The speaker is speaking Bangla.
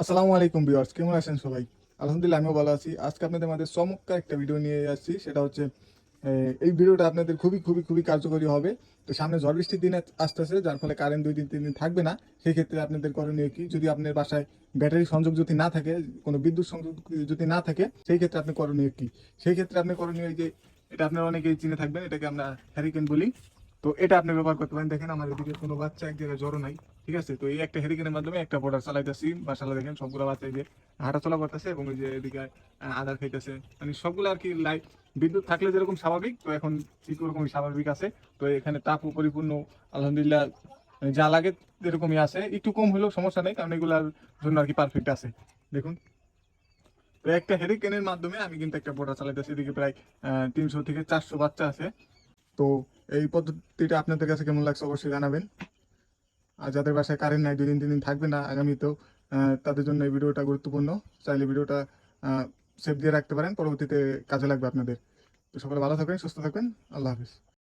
আসসালামু আলাইকুম ভিউয়ার্স, কেমন আছেন সবাই? আলহামদুলিল্লাহ আমিও ভালো আছি। আজকে আপনাদের মাঝে চমৎকার একটা ভিডিও নিয়ে আসছি। সেটা হচ্ছে এই ভিডিওটা আপনাদের খুবই খুবই খুবই কার্যকরী হবে। তো সামনে ঝড় বৃষ্টির দিন আসতেছে, যার ফলে কারেন্ট 2 দিন 3 দিন থাকবে না। সেই ক্ষেত্রে আপনাদের করণীয় কি? যদি আপনার বাসায় ব্যাটারি সংযোগ যদি না থাকে, কোনো বিদ্যুৎ সংযোগ যদি না থাকে, সেই ক্ষেত্রে আপনি করণীয় কি? সেই ক্ষেত্রে আপনি করণীয় এই যে, এটা আপনারা অনেকেই চিনে থাকবেন, এটাকে আমরা হ্যারিকেন বলি। তো এটা আপনি ব্যবহার করতে পারেন। দেখেন আমার এদিকে কোনো বাচ্চা এক জায়গায় জড়ো নাই। ঠিক আছে, তো এই একটা হ্যারিকেনের মাধ্যমে একটা প্রোডাক্ট চালাইতেছি। মাশাআল্লাহ, দেখেন সবগুলো বাচ্চা এই যে হাঁটাচলা করতেছে এবং এই যে এদিকে আদার খাইতেছে। মানে সবগুলো আর কি লাইট, বিদ্যুৎ থাকলে যেরকম স্বাভাবিক, তো এখন ঠিক ওরকমই স্বাভাবিক আছে। তো এখানে তাপও পরিপূর্ণ, আলহামদুলিল্লাহ। মানে যা লাগে এরকমই আছে, একটু কম হলেও সমস্যা নেই, কারণ এগুলার জন্য আর কি পারফেক্ট আছে। দেখুন, তো একটা হ্যারিকেনের মাধ্যমে আমি কিন্তু একটা প্রোডাক্ট চালাইতেছি। এদিকে প্রায় 300 থেকে 400 বাচ্চা আছে। তো এই পদ্ধতিটা আপনাদের কাছে কেমন লাগছে অবশ্যই জানাবেন। আর যাদের বাসায় কারেন্ট নাই, 2 দিন 3 দিন থাকবে না আগামীতেও, তাদের জন্য এই ভিডিওটা গুরুত্বপূর্ণ। চাইলে ভিডিওটা সেভ দিয়ে রাখতে পারেন, পরবর্তীতে কাজে লাগবে আপনাদের। তো সকলে ভালো থাকবেন, সুস্থ থাকবেন। আল্লাহ হাফিজ।